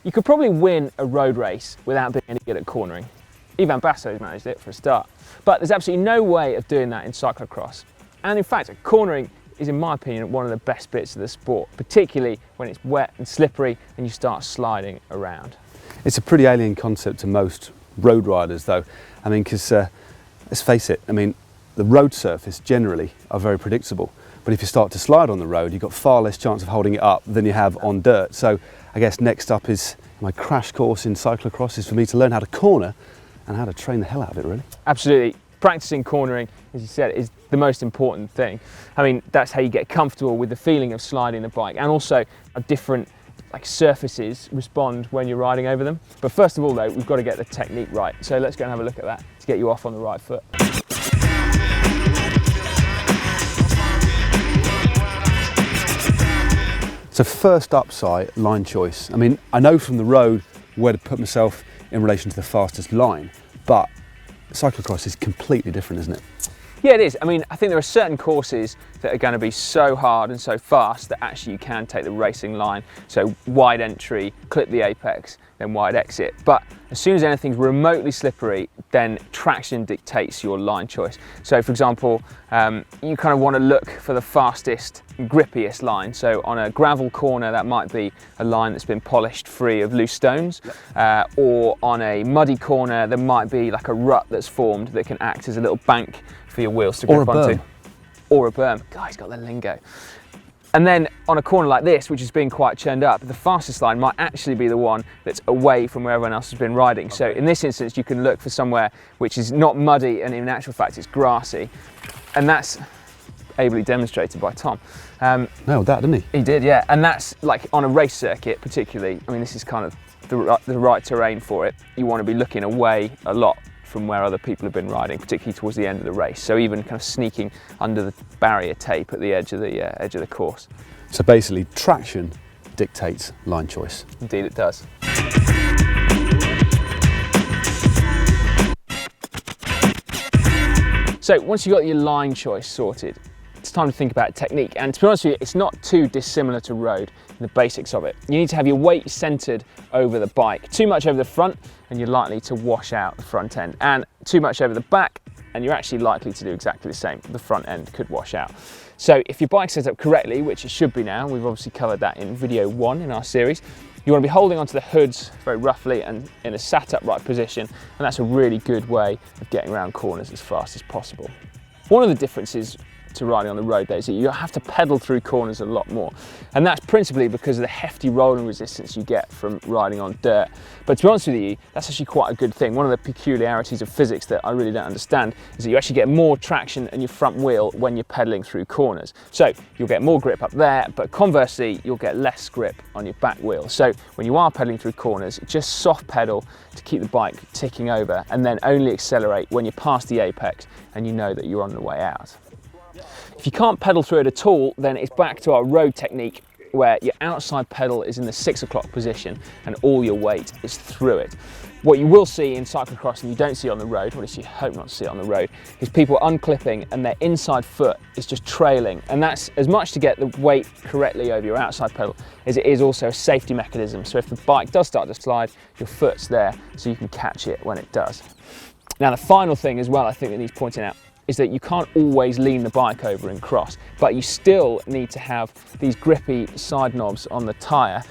You could probably win a road race without being any good at cornering. Ivan Basso's managed it for a start. But there's absolutely no way of doing that in cyclocross. And in fact, cornering is, in my opinion, one of the best bits of the sport, particularly when it's wet and slippery and you start sliding around. It's a pretty alien concept to most road riders though. I mean, because let's face it, I mean, the road surface generally are very predictable. But if you start to slide on the road, you've got far less chance of holding it up than you have on dirt. So I guess next up is my crash course in cyclocross is for me to learn how to corner and how to train the hell out of it, really. Absolutely. Practicing cornering, as you said, is the most important thing. I mean, that's how you get comfortable with the feeling of sliding the bike, and also how different surfaces respond when you're riding over them. But first of all though, we've got to get the technique right. So let's go and have a look at that to get you off on the right foot. So first up, Si, line choice. I mean, I know from the road where to put myself in relation to the fastest line, but cyclocross is completely different, isn't it? Yeah, it is. I mean, I think there are certain courses that are going to be so hard and so fast that actually you can take the racing line. So wide entry, clip the apex, then wide exit. But as soon as anything's remotely slippery, then traction dictates your line choice. So for example, you kind of want to look for the fastest, grippiest line. So on a gravel corner, that might be a line that's been polished free of loose stones. Or on a muddy corner, there might be like a rut that's formed that can act as a little bank for your wheels to grip onto. Or a berm. God, he's got the lingo. And then on a corner like this, which has been quite churned up, the fastest line might actually be the one that's away from where everyone else has been riding. So in this instance, you can look for somewhere which is not muddy and in actual fact it's grassy. And that's ably demonstrated by Tom. Nailed that, didn't he? He did, yeah. And that's like on a race circuit particularly. I mean, this is kind of the right terrain for it. You want to be looking away a lot from where other people have been riding, particularly towards the end of the race. So even kind of sneaking under the barrier tape at the edge of the course. So basically, traction dictates line choice. Indeed it does. So once you've got your line choice sorted, it's time to think about technique. And to be honest with you, it's not too dissimilar to road in the basics of it. You need to have your weight centered over the bike. Too much over the front and you're likely to wash out the front end, and too much over the back and you're actually likely to do exactly the same. The front end could wash out. So if your bike's set up correctly, which it should be now, we've obviously covered that in video 1 in our series, you want to be holding onto the hoods very roughly and in a sat upright position, and that's a really good way of getting around corners as fast as possible. One of the differences to riding on the road though is that you have to pedal through corners a lot more, and that's principally because of the hefty rolling resistance you get from riding on dirt. But to be honest with you, that's actually quite a good thing. One of the peculiarities of physics that I really don't understand is that you actually get more traction in your front wheel when you're pedaling through corners. So you'll get more grip up there, but conversely you'll get less grip on your back wheel. So when you are pedaling through corners, just soft pedal to keep the bike ticking over, and then only accelerate when you're past the apex and you know that you're on the way out. If you can't pedal through it at all, then it's back to our road technique, where your outside pedal is in the 6 o'clock position and all your weight is through it. What you will see in cyclocross, and you don't see on the road, or at least you hope not to see it on the road, is people unclipping and their inside foot is just trailing. And that's as much to get the weight correctly over your outside pedal as it is also a safety mechanism. So if the bike does start to slide, your foot's there so you can catch it when it does. Now the final thing as well I think that needs pointing out is that you can't always lean the bike over and cross, but you still need to have these grippy side knobs on the tyre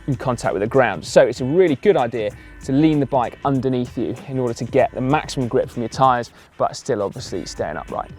in contact with the ground. So it's a really good idea to lean the bike underneath you in order to get the maximum grip from your tyres, but still obviously staying upright.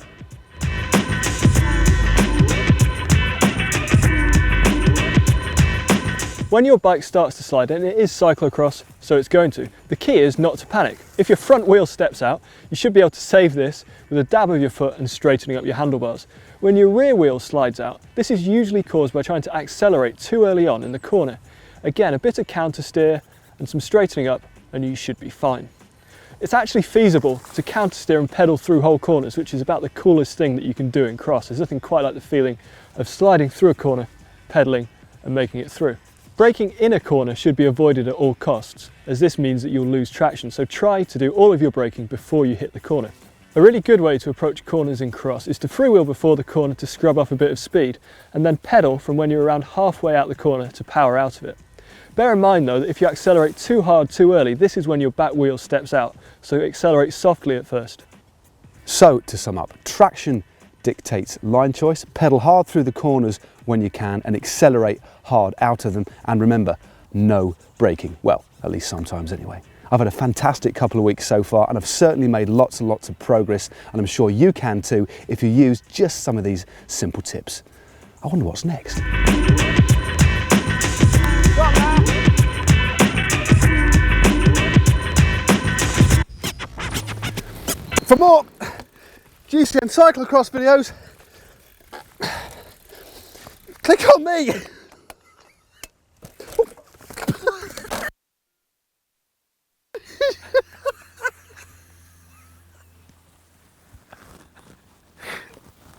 When your bike starts to slide, and it is cyclocross, so it's going to, the key is not to panic. If your front wheel steps out, you should be able to save this with a dab of your foot and straightening up your handlebars. When your rear wheel slides out, this is usually caused by trying to accelerate too early on in the corner. Again, a bit of counter steer and some straightening up and you should be fine. It's actually feasible to counter steer and pedal through whole corners, which is about the coolest thing that you can do in cross. There's nothing quite like the feeling of sliding through a corner, pedaling and making it through. Braking in a corner should be avoided at all costs, as this means that you'll lose traction, so try to do all of your braking before you hit the corner. A really good way to approach corners in cross is to freewheel before the corner to scrub off a bit of speed, and then pedal from when you're around halfway out the corner to power out of it. Bear in mind though that if you accelerate too hard too early, this is when your back wheel steps out. So accelerate softly at first. So to sum up, traction dictates line choice, pedal hard through the corners when you can and accelerate hard out of them, and remember, no braking. Well, at least sometimes anyway. I've had a fantastic couple of weeks so far and I've certainly made lots and lots of progress, and I'm sure you can too if you use just some of these simple tips. I wonder what's next. For more GCN cyclocross videos, click on me.